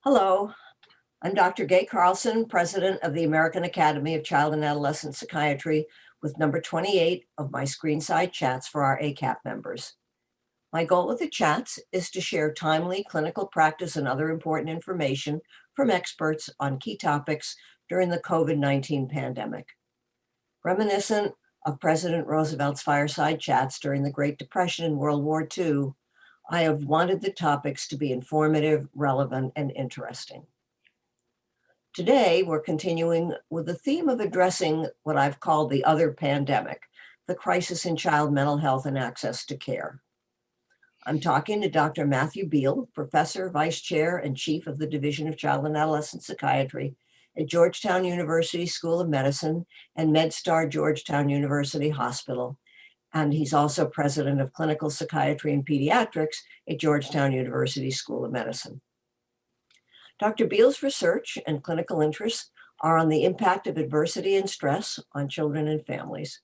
Hello, I'm Dr. Gay Carlson, President of the American Academy of Child and Adolescent Psychiatry, with number 28 of my Screenside chats for our AACAP members. My goal with the chats is to share timely clinical practice and other important information from experts on key topics during the COVID-19 pandemic. Reminiscent of President Roosevelt's fireside chats during the Great Depression and World War II, I have wanted the topics to be informative, relevant, and interesting. Today, we're continuing with the theme of addressing what I've called the other pandemic, the crisis in child mental health and access to care. I'm talking to Dr. Matthew Biel, Professor, Vice Chair, and Chief of the Division of Child and Adolescent Psychiatry at Georgetown University School of Medicine and MedStar Georgetown University Hospital. And he's also President of Clinical Psychiatry and Pediatrics at Georgetown University School of Medicine. Dr. Biel's research and clinical interests are on the impact of adversity and stress on children and families.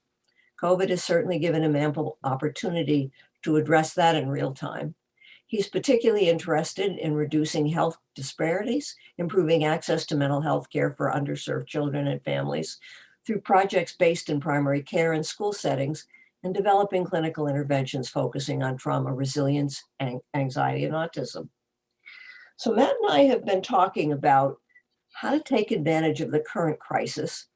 COVID has certainly given him ample opportunity to address that in real time. He's particularly interested in reducing health disparities, improving access to mental health care for underserved children and families through projects based in primary care and school settings, and developing clinical interventions focusing on trauma resilience, anxiety, and autism. So Matt and I have been talking about how to take advantage of the current crisis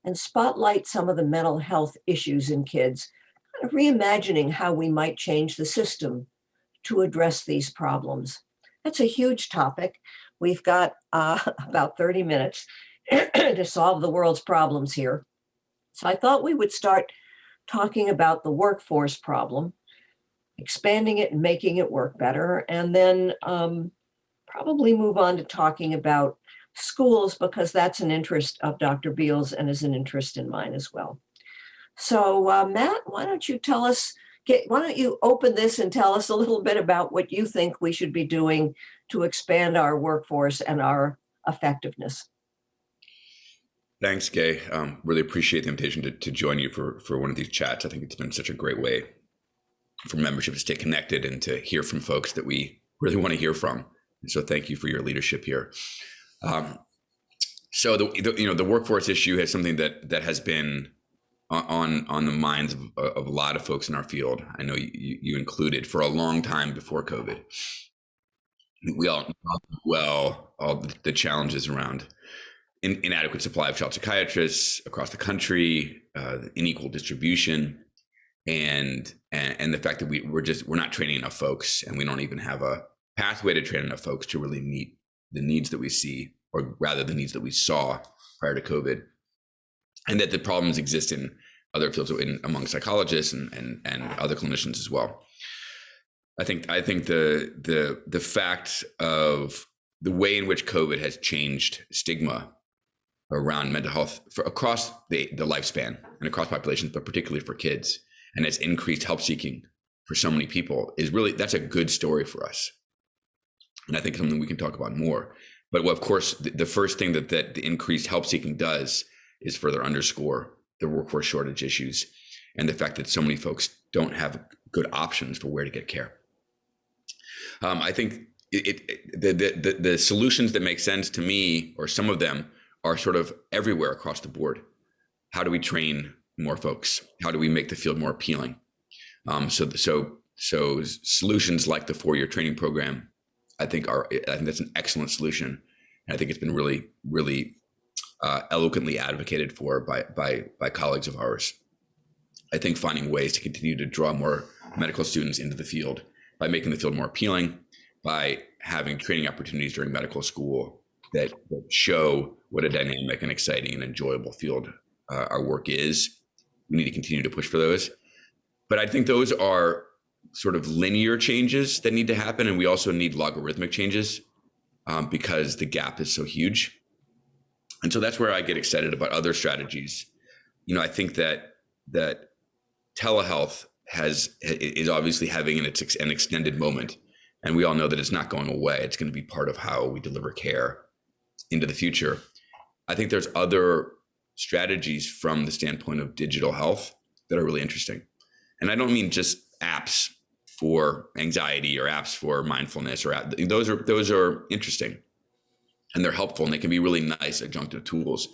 and spotlight some of the mental health issues in kids, kind of reimagining how we might change the system to address these problems. That's a huge topic. We've got about 30 minutes to solve the world's problems here. So I thought we would start talking about the workforce problem, expanding it and making it work better, and then probably move on to talking about schools, because that's an interest of Dr. Biel's and is an interest in mine as well. So Matt, why don't you open this and tell us a little bit about what you think we should be doing to expand our workforce and our effectiveness? Thanks, Gay. Really appreciate the invitation to join you for one of these chats. I think it's been such a great way for membership to stay connected and to hear from folks that we really want to hear from. And so thank you for your leadership here. So the workforce issue is something that has been on the minds of a lot of folks in our field. I know you included, for a long time before COVID. We all know all the challenges around inadequate supply of child psychiatrists across the country, unequal distribution, and the fact that we're not training enough folks, and we don't even have a pathway to train enough folks to really meet the needs that we see, or rather the needs that we saw prior to COVID, and that the problems exist in other fields, among psychologists and other clinicians as well. I think the fact of the way in which COVID has changed stigma around mental health across the lifespan and across populations, but particularly for kids, and has increased help seeking for so many people, that's a good story for us. And I think something we can talk about more. But of course, the first thing that the increased help seeking does is further underscore the workforce shortage issues and the fact that so many folks don't have good options for where to get care. I think the solutions that make sense to me, or some of them, are sort of everywhere across the board. How do we train more folks? How do we make the field more appealing? So solutions like the 4-year training program, I think that's an excellent solution. And I think it's been really, really eloquently advocated for by colleagues of ours. I think finding ways to continue to draw more medical students into the field by making the field more appealing, by having training opportunities during medical school that show what a dynamic and exciting and enjoyable field our work is. We need to continue to push for those. But I think those are sort of linear changes that need to happen. And we also need logarithmic changes because the gap is so huge. And so that's where I get excited about other strategies. I think that telehealth is obviously having an extended moment. And we all know that it's not going away. It's going to be part of how we deliver care into the future. I think there's other strategies from the standpoint of digital health that are really interesting. And I don't mean just apps for anxiety or apps for mindfulness, those are interesting. and they're helpful, and they can be really nice adjunctive tools.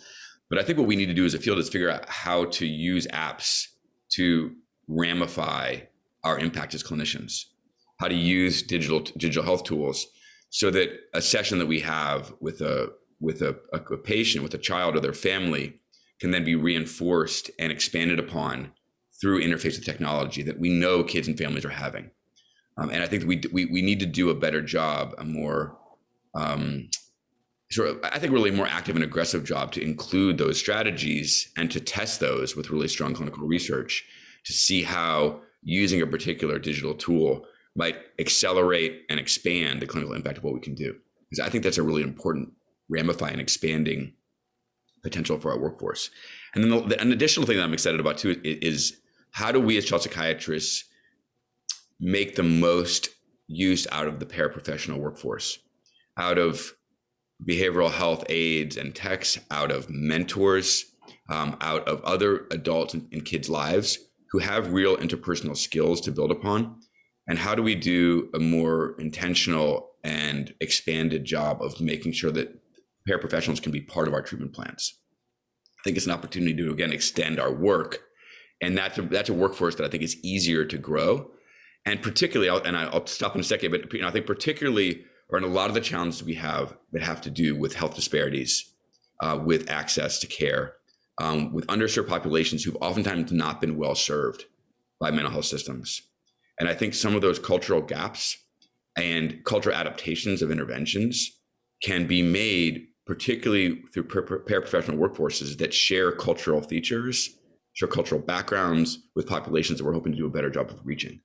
But I think what we need to do as a field is figure out how to use apps to ramify our impact as clinicians, how to use digital health tools so that a session that we have with a patient, with a child or their family, can then be reinforced and expanded upon through interface with technology that we know kids and families are having. And I think we need to do a better job, a more really more active and aggressive job to include those strategies and to test those with really strong clinical research to see how using a particular digital tool might accelerate and expand the clinical impact of what we can do. Because I think that's a really important ramifying, expanding potential for our workforce. And then an additional thing that I'm excited about too is how do we as child psychiatrists make the most use out of the paraprofessional workforce, out of behavioral health aides and techs, out of mentors, out of other adults in kids' lives who have real interpersonal skills to build upon? And how do we do a more intentional and expanded job of making sure that paraprofessionals can be part of our treatment plans? I think it's an opportunity to, again, extend our work. And that's a workforce that I think is easier to grow. And particularly, I'll stop in a second, but I think particularly around a lot of the challenges we have that have to do with health disparities, with access to care, with underserved populations who've oftentimes not been well served by mental health systems. And I think some of those cultural gaps and cultural adaptations of interventions can be made particularly through paraprofessional workforces that share cultural features, share cultural backgrounds with populations that we're hoping to do a better job of reaching.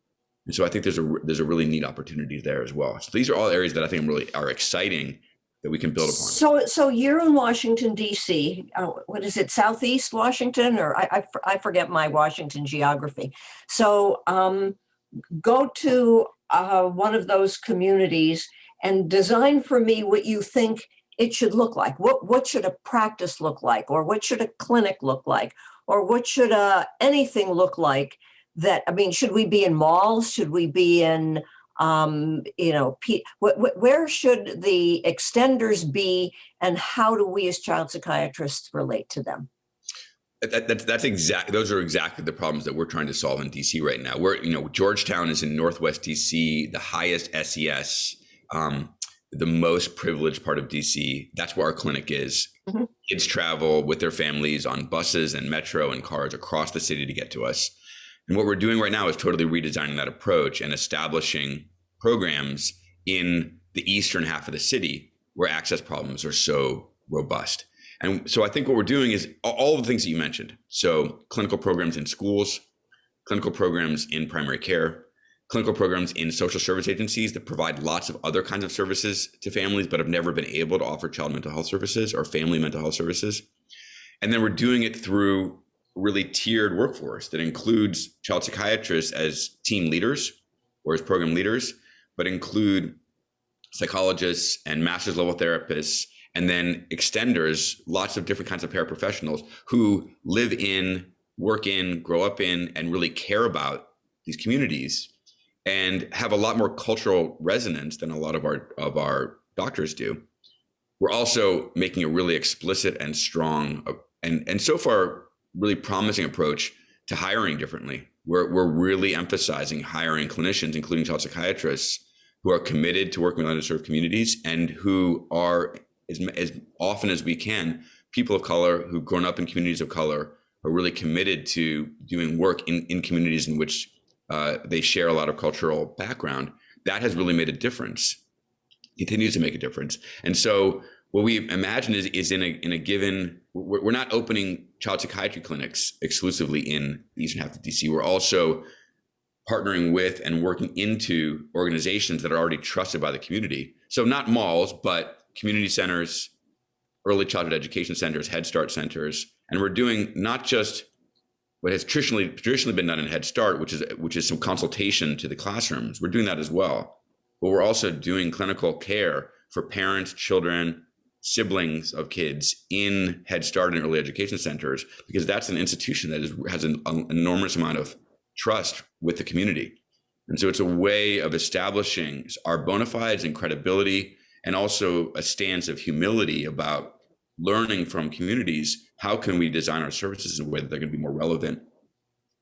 And so I think there's a really neat opportunity there as well. So these are all areas that I think really are exciting that we can build upon. So you're in Washington, D.C. What is it, Southeast Washington? Or I forget my Washington geography. So go to one of those communities and design for me what you think it should look like. What should a practice look like? Or what should a clinic look like? Or what should anything look like? Should we be in malls? Should we be in, where should the extenders be, and how do we as child psychiatrists relate to them? Those are exactly the problems that we're trying to solve in DC right now. Georgetown is in Northwest DC, the highest SES, the most privileged part of DC. That's where our clinic is. Mm-hmm. Kids travel with their families on buses and metro and cars across the city to get to us. And what we're doing right now is totally redesigning that approach and establishing programs in the eastern half of the city where access problems are so robust. And so I think what we're doing is all the things that you mentioned. So clinical programs in schools, clinical programs in primary care, clinical programs in social service agencies that provide lots of other kinds of services to families, but have never been able to offer child mental health services or family mental health services. And then we're doing it through really tiered workforce that includes child psychiatrists as team leaders or as program leaders, but include psychologists and master's level therapists, and then extenders, lots of different kinds of paraprofessionals who live in, work in, grow up in, and really care about these communities and have a lot more cultural resonance than a lot of our doctors do. We're also making a really explicit and strong and so far really promising approach to hiring differently. We're really emphasizing hiring clinicians, including child psychiatrists, who are committed to working with underserved communities and who are, as often as we can, people of color who've grown up in communities of color, are really committed to doing work in communities in which they share a lot of cultural background. That has really made a difference, continues to make a difference. And so what we imagine is in a given, we're not opening child psychiatry clinics exclusively in the eastern half of DC. We're also partnering with and working into organizations that are already trusted by the community. So not malls, but community centers, early childhood education centers, Head Start centers. And we're doing not just what has traditionally been done in Head Start, which is some consultation to the classrooms. We're doing that as well. But we're also doing clinical care for parents, children, siblings of kids in Head Start and early education centers, because that's an institution that has an enormous amount of trust with the community. And so it's a way of establishing our bona fides and credibility and also a stance of humility about learning from communities. How can we design our services in a way that they're going to be more relevant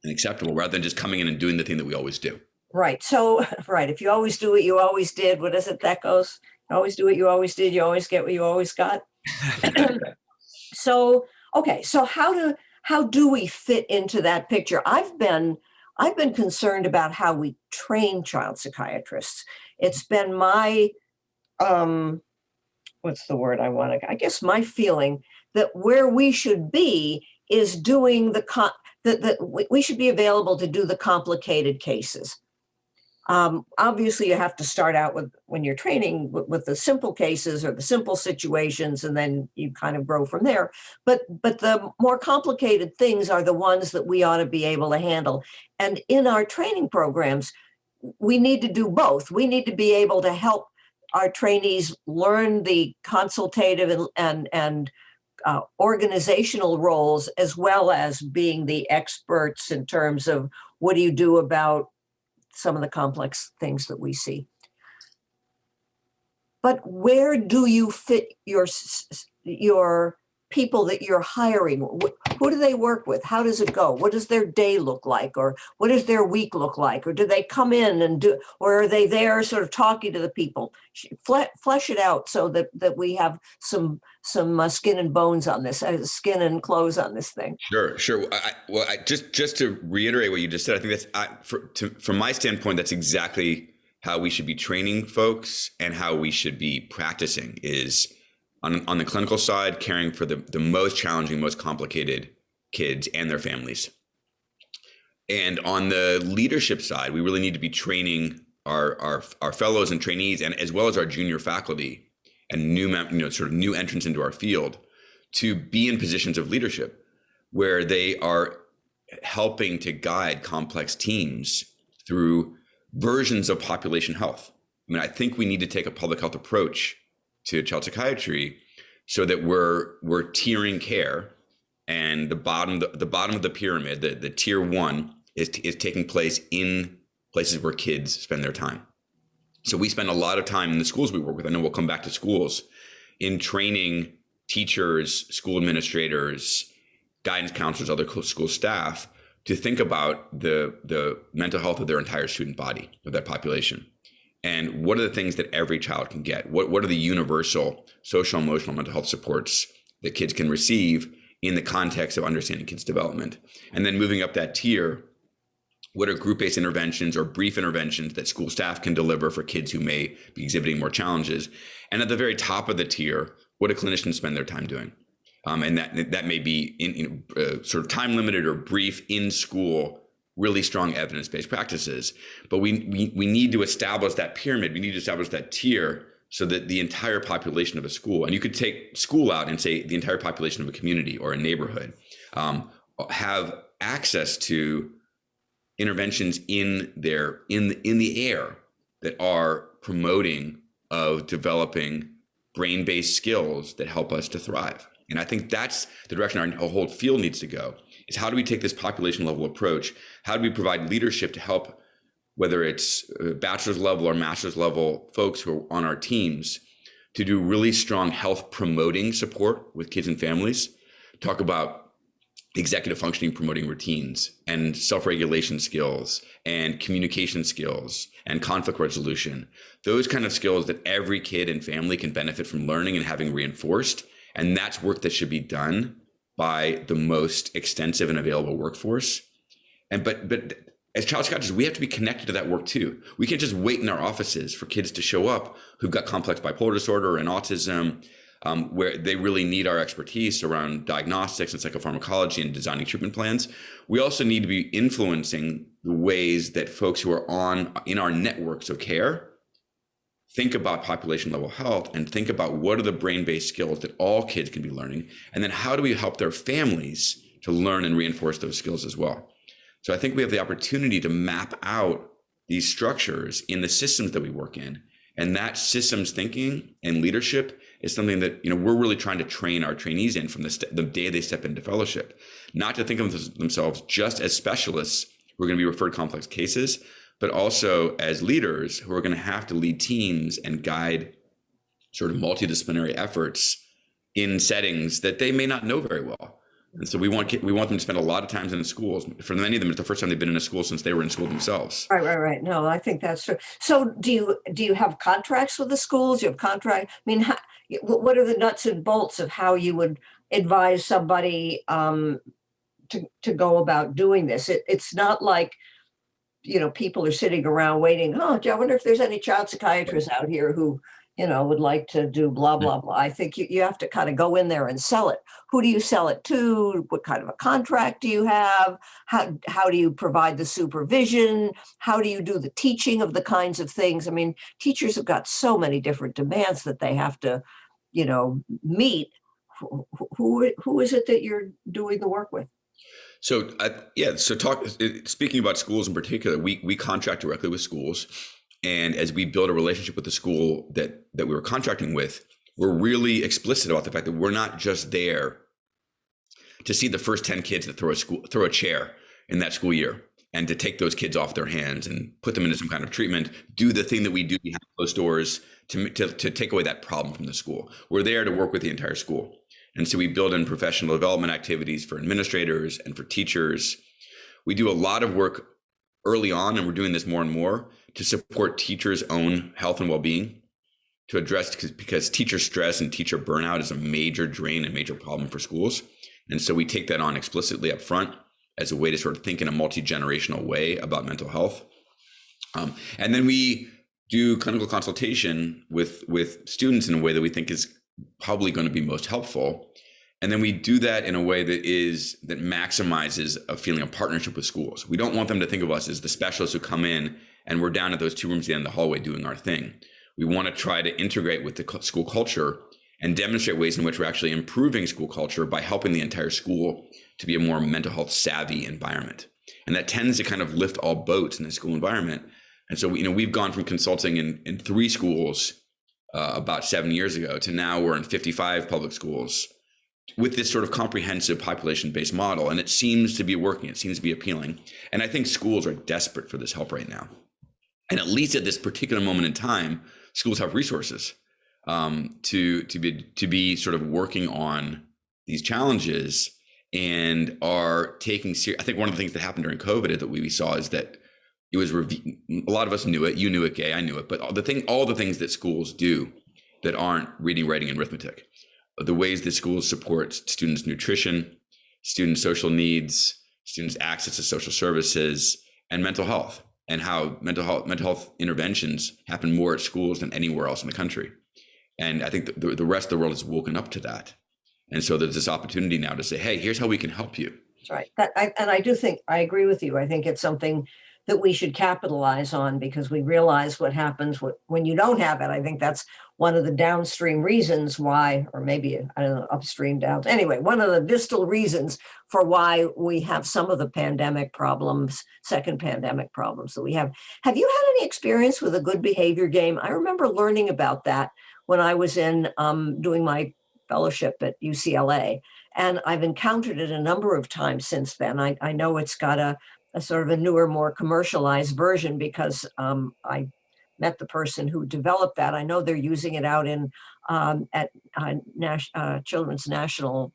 and acceptable, rather than just coming in and doing the thing that we always do? Right. So, right. If you always do what you always did, what is it that goes? You always do what you always did. You always get what you always got. So, okay. So how do we fit into that picture? I've been concerned about how we train child psychiatrists. It's been my what's the word I want to, I guess my feeling that where we should be is doing that we should be available to do the complicated cases. Obviously, you have to start out with, when you're training, with the simple cases or the simple situations, and then you kind of grow from there. But the more complicated things are the ones that we ought to be able to handle. And in our training programs, we need to do both. We need to be able to help our trainees learn the consultative and organizational roles, as well as being the experts in terms of what do you do about some of the complex things that we see. But where do you fit your people that you're hiring? Who do they work with? How does it go? What does their day look like? Or what does their week look like? Or do they come in and do, or are they there sort of talking to the people? Flesh it out so that we have some skin and bones on this, skin and clothes on this thing. Sure. Just to reiterate what you just said, I think that's from my standpoint, that's exactly how we should be training folks and how we should be practicing, is on the clinical side, caring for the most challenging, most complicated kids and their families. And on the leadership side, we really need to be training our fellows and trainees, and as well as our junior faculty and new entrants into our field, to be in positions of leadership where they are helping to guide complex teams through versions of population health. I mean, I think we need to take a public health approach to child psychiatry so that we're tiering care, and the bottom of the pyramid, the tier one, is taking place in places where kids spend their time. So we spend a lot of time in the schools we work with. I know we'll come back to schools, in training teachers, school administrators, guidance counselors, other school staff, to think about the mental health of their entire student body, of that population. And what are the things that every child can get? What are the universal social, emotional, mental health supports that kids can receive in the context of understanding kids' development? And then moving up that tier, what are group-based interventions or brief interventions that school staff can deliver for kids who may be exhibiting more challenges? And at the very top of the tier, what do clinicians spend their time doing? And that may be in sort of time limited or brief in school, really strong evidence-based practices. But we need to establish that pyramid. We need to establish that tier so that the entire population of a school, and you could take school out and say the entire population of a community or a neighborhood, have access to interventions in the air that are promoting of developing brain-based skills that help us to thrive. And I think that's the direction our whole field needs to go, is how do we take this population level approach? How do we provide leadership to help, whether it's bachelor's level or master's level folks who are on our teams, to do really strong health promoting support with kids and families, talk about executive functioning, promoting routines and self-regulation skills and communication skills and conflict resolution, those kind of skills that every kid and family can benefit from learning and having reinforced. And that's work that should be done by the most extensive and available workforce. And but as child psychiatrists, we have to be connected to that work too. We can't just wait in our offices for kids to show up who've got complex bipolar disorder and autism, where they really need our expertise around diagnostics and psychopharmacology and designing treatment plans. We also need to be influencing the ways that folks who are in our networks of care think about population level health and think about what are the brain-based skills that all kids can be learning, and then how do we help their families to learn and reinforce those skills as well. So I think we have the opportunity to map out these structures in the systems that we work in, and that systems thinking and leadership is something that we're really trying to train our trainees in from the day they step into fellowship, not to think of themselves just as specialists who are going to be referred complex cases, but also as leaders who are going to have to lead teams and guide sort of multidisciplinary efforts in settings that they may not know very well. And so we want them to spend a lot of time in the schools. For many of them, it's the first time they've been in a school since they were in school themselves. Right. No, I think that's true. So do you have contracts with the schools? You have contract? I mean, what are the nuts and bolts of how you would advise somebody to go about doing this? It's not like, people are sitting around waiting. Oh, I wonder if there's any child psychiatrists out here who, would like to do blah, blah, blah. I think you have to kind of go in there and sell it. Who do you sell it to? What kind of a contract do you have? How do you provide the supervision? How do you do the teaching of the kinds of things? I mean, teachers have got so many different demands that they have to, meet. Who is it that you're doing the work with? So speaking about schools in particular, we contract directly with schools. And as we build a relationship with the school that we were contracting with, we're really explicit about the fact that we're not just there to see the first 10 kids that throw a chair in that school year and to take those kids off their hands and put them into some kind of treatment, do the thing that we do behind closed doors to take away that problem from the school. We're there to work with the entire school. And so we build in professional development activities for administrators and for teachers. We do a lot of work early on, and we're doing this more and more, to support teachers' own health and well-being, to address, because teacher stress and teacher burnout is a major drain and major problem for schools. And so we take that on explicitly up front as a way to sort of think in a multi-generational way about mental health. And then we do clinical consultation with students in a way that we think is probably going to be most helpful. And then we do that in a way that maximizes a feeling of partnership with schools. We don't want them to think of us as the specialists who come in and we're down at those 2 rooms at the end of the hallway doing our thing. We want to try to integrate with the school culture and demonstrate ways in which we're actually improving school culture by helping the entire school to be a more mental health savvy environment. And that tends to kind of lift all boats in the school environment. And so, we've gone from consulting in 3 schools about 7 years ago to now we're in 55 public schools with this sort of comprehensive population-based model. And it seems to be working. It seems to be appealing. And I think schools are desperate for this help right now. And at least at this particular moment in time, schools have resources to be sort of working on these challenges and are taking serious. I think one of the things that happened during COVID that we saw is that it was a lot of us knew it. You knew it, Gay. I knew it. But all the things that schools do that aren't reading, writing, and arithmetic, the ways that schools support students' nutrition, students' social needs, students' access to social services, and mental health, and how mental health interventions happen more at schools than anywhere else in the country. And I think the rest of the world has woken up to that. And so there's this opportunity now to say, hey, here's how we can help you. That's right. And I do think, I agree with you. I think it's something that we should capitalize on because we realize what happens when you don't have it. I think that's one of the downstream reasons why, or maybe, I don't know, upstream, down. Anyway, one of the distal reasons for why we have some of the pandemic problems, second pandemic problems that we have. Have you had any experience with a good behavior game? I remember learning about that when I was in doing my fellowship at UCLA. And I've encountered it a number of times since then. I know it's got a sort of a newer, more commercialized version because I met the person who developed that. I know they're using it out in at Children's National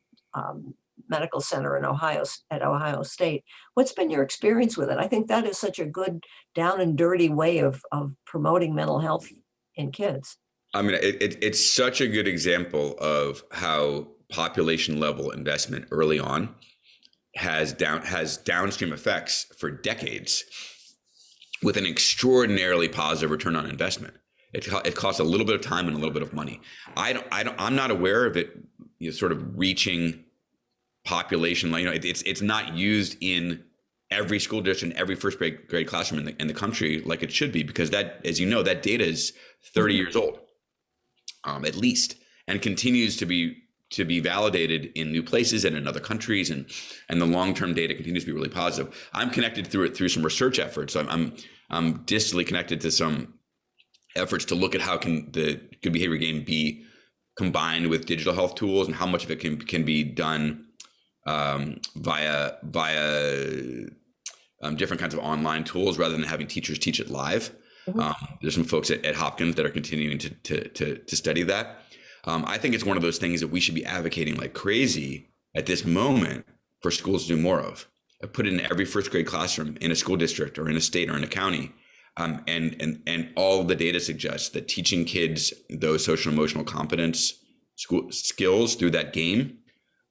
Medical Center in Ohio State. What's been your experience with it? I think that is such a good down and dirty way of promoting mental health in kids. I mean, it's such a good example of how population level investment early on has downstream effects for decades with an extraordinarily positive return on investment. It costs a little bit of time and a little bit of money. I'm not aware of it, sort of reaching population. It's not used in every school district, in every first grade classroom in the country like it should be, because that, as you know, that data is 30 years old, at least, and continues to be validated in new places and in other countries, and the long-term data continues to be really positive. I'm connected through some research efforts. I'm distally connected to some efforts to look at how can the good behavior game be combined with digital health tools, and how much of it can be done via different kinds of online tools rather than having teachers teach it live. Mhm. There's some folks at Hopkins that are continuing to study that. I think it's one of those things that we should be advocating like crazy at this moment for schools to do more of. Put it in every first grade classroom in a school district or in a state or in a county. And all the data suggests that teaching kids those social emotional competence school skills through that game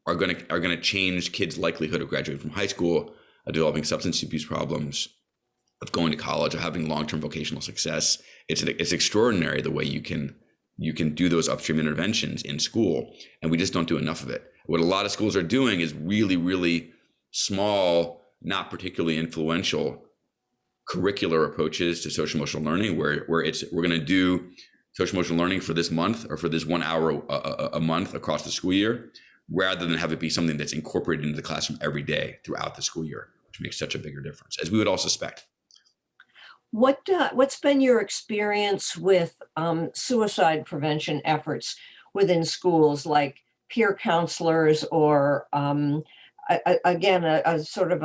are going to change kids' likelihood of graduating from high school, of developing substance abuse problems, of going to college, of having long-term vocational success. It's extraordinary the way you can do those upstream interventions in school, and we just don't do enough of it. What a lot of schools are doing is really, really small, not particularly influential curricular approaches to social emotional learning, where we're going to do social emotional learning for this month or for this 1 hour a month across the school year, rather than have it be something that's incorporated into the classroom every day throughout the school year, which makes such a bigger difference, as we would all suspect. What's been your experience with suicide prevention efforts within schools, like peer counselors, or again, a sort of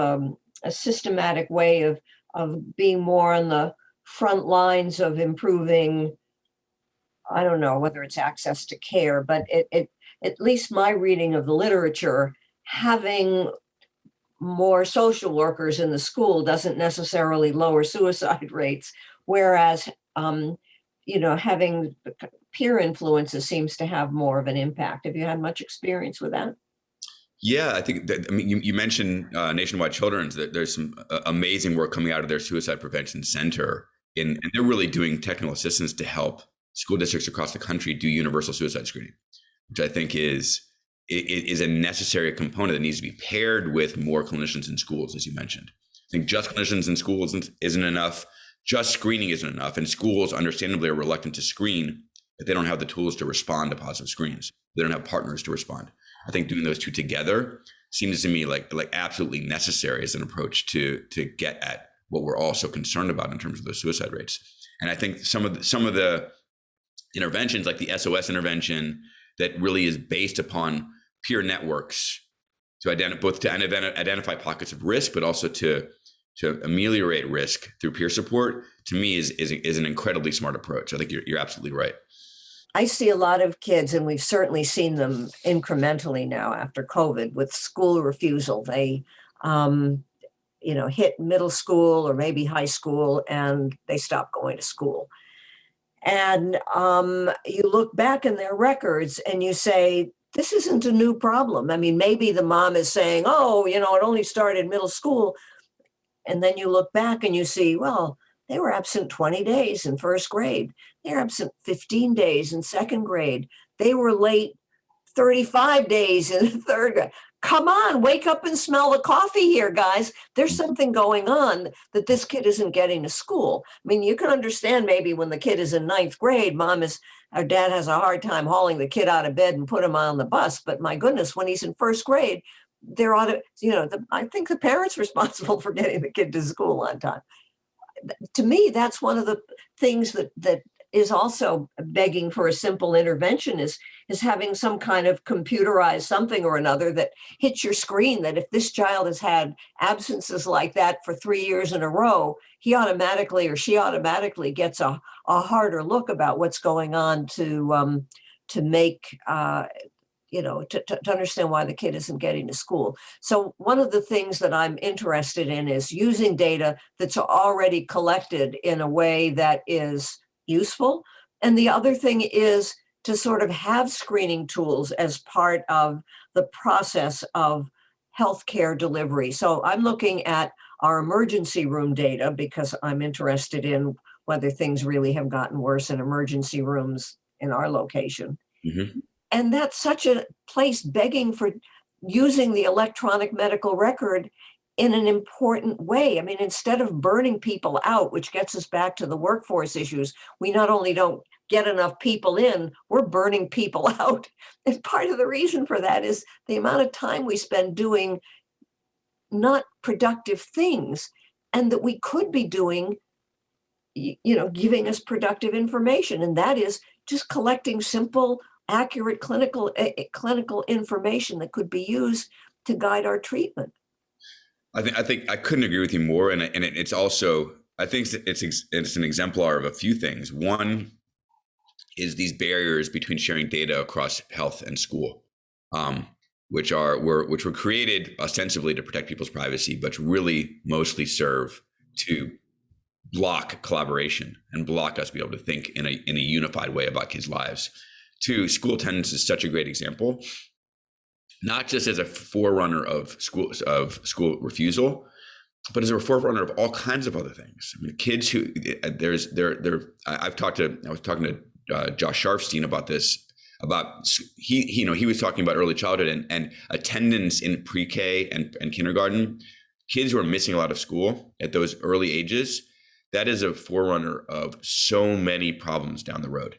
a systematic way of being more on the front lines of improving? I don't know whether it's access to care, but at least my reading of the literature, having more social workers in the school doesn't necessarily lower suicide rates, whereas having peer influences seems to have more of an impact. Have you had much experience with that? Yeah, I think that, I mean, you mentioned Nationwide Children's, that there's some amazing work coming out of their suicide prevention center, and they're really doing technical assistance to help school districts across the country do universal suicide screening, which I think is a necessary component that needs to be paired with more clinicians in schools, as you mentioned. I think just clinicians in schools isn't enough. Just screening isn't enough. And schools, understandably, are reluctant to screen if they don't have the tools to respond to positive screens. They don't have partners to respond. I think doing those two together seems to me like absolutely necessary as an approach to get at what we're all so concerned about in terms of those suicide rates. And I think some of the interventions, like the SOS intervention, that really is based upon peer networks to identify pockets of risk, but also to ameliorate risk through peer support, to me is an incredibly smart approach. I think you're absolutely right. I see a lot of kids, and we've certainly seen them incrementally now after COVID with school refusal. They, hit middle school or maybe high school, and they stop going to school. And you look back in their records and you say, this isn't a new problem. I mean, maybe the mom is saying, oh, it only started middle school. And then you look back and you see, well, they were absent 20 days in first grade. They were absent 15 days in second grade. They were late 35 days in third grade. Come on, wake up and smell the coffee here, guys. There's something going on that this kid isn't getting to school. I mean, you can understand maybe when the kid is in ninth grade, or dad has a hard time hauling the kid out of bed and put him on the bus. But my goodness, when he's in first grade, there ought to, I think the parent's responsible for getting the kid to school on time. To me, that's one of the things that is also begging for a simple intervention, is having some kind of computerized something or another that hits your screen, that if this child has had absences like that for 3 years in a row, he automatically or she automatically gets a harder look about what's going on to make to understand why the kid isn't getting to school. So one of the things that I'm interested in is using data that's already collected in a way that is useful. And the other thing is to sort of have screening tools as part of the process of healthcare delivery. So I'm looking at our emergency room data because I'm interested in whether things really have gotten worse in emergency rooms in our location. Mm-hmm. And that's such a place begging for using the electronic medical record in an important way. I mean, instead of burning people out, which gets us back to the workforce issues, we not only don't get enough people in, we're burning people out. And part of the reason for that is the amount of time we spend doing not productive things, and that we could be doing, giving us productive information. And that is just collecting simple, accurate clinical information that could be used to guide our treatment. I think I couldn't agree with you more. And it's also, I think it's an exemplar of a few things. One is these barriers between sharing data across health and school, which were created ostensibly to protect people's privacy, but really mostly serve to block collaboration and block us being able to think in a unified way about kids' lives. Two, school attendance is such a great example, not just as a forerunner of school refusal, but as a forerunner of all kinds of other things. I mean, kids who I was talking to Josh Sharfstein about this. He was talking about early childhood and attendance in pre-K and kindergarten. Kids who are missing a lot of school at those early ages, that is a forerunner of so many problems down the road.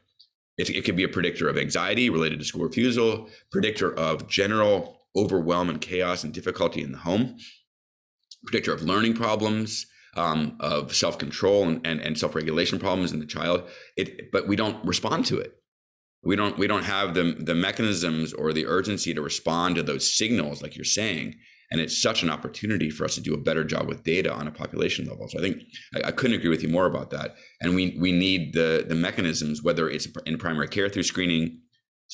It could be a predictor of anxiety related to school refusal, predictor of general overwhelm and chaos and difficulty in the home, predictor of learning problems, of self-control and self-regulation problems in the child. But we don't respond to it. We don't have the mechanisms or the urgency to respond to those signals, like you're saying. And it's such an opportunity for us to do a better job with data on a population level. So I think I couldn't agree with you more about that. And we need the mechanisms, whether it's in primary care through screening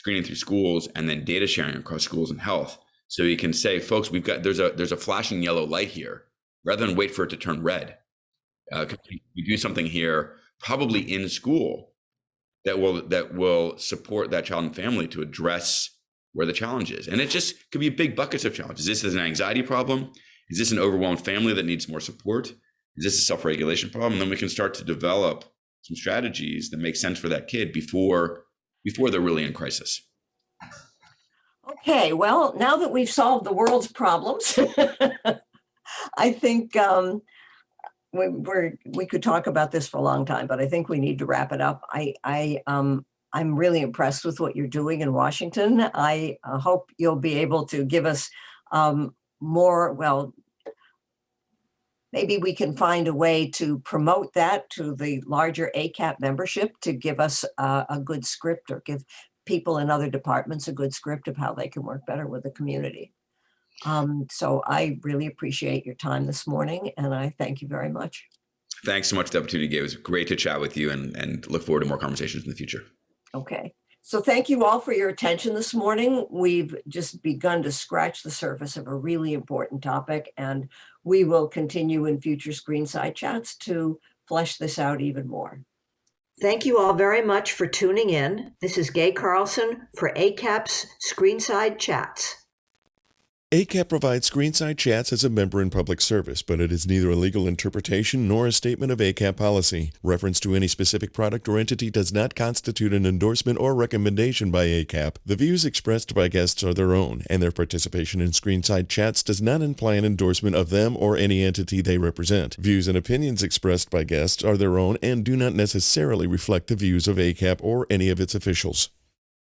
through schools, and then data sharing across schools and health. So you can say, folks, there's a flashing yellow light here, rather than wait for it to turn red. We do something here, probably in school, that will support that child and family to address where the challenge is. And it just could be big buckets of challenges. Is this an anxiety problem? Is this an overwhelmed family that needs more support? Is this a self-regulation problem? And then we can start to develop some strategies that make sense for that kid before they're really in crisis. Okay, well, now that we've solved the world's problems, I think we could talk about this for a long time, but I think we need to wrap it up. I'm really impressed with what you're doing in Washington. I hope you'll be able to give us more, well, maybe we can find a way to promote that to the larger AACAP membership to give us a good script, or give people in other departments a good script of how they can work better with the community. So I really appreciate your time this morning, and I thank you very much. Thanks so much for the opportunity, Gabe. It was great to chat with you, and look forward to more conversations in the future. Okay, so thank you all for your attention this morning. We've just begun to scratch the surface of a really important topic, and we will continue in future Screenside chats to flesh this out even more. Thank you all very much for tuning in. This is Gay Carlson for AACAP's Screenside Chats. AACAP provides Screenside Chats as a member in public service, but it is neither a legal interpretation nor a statement of AACAP policy. Reference to any specific product or entity does not constitute an endorsement or recommendation by AACAP. The views expressed by guests are their own, and their participation in Screenside Chats does not imply an endorsement of them or any entity they represent. Views and opinions expressed by guests are their own and do not necessarily reflect the views of AACAP or any of its officials.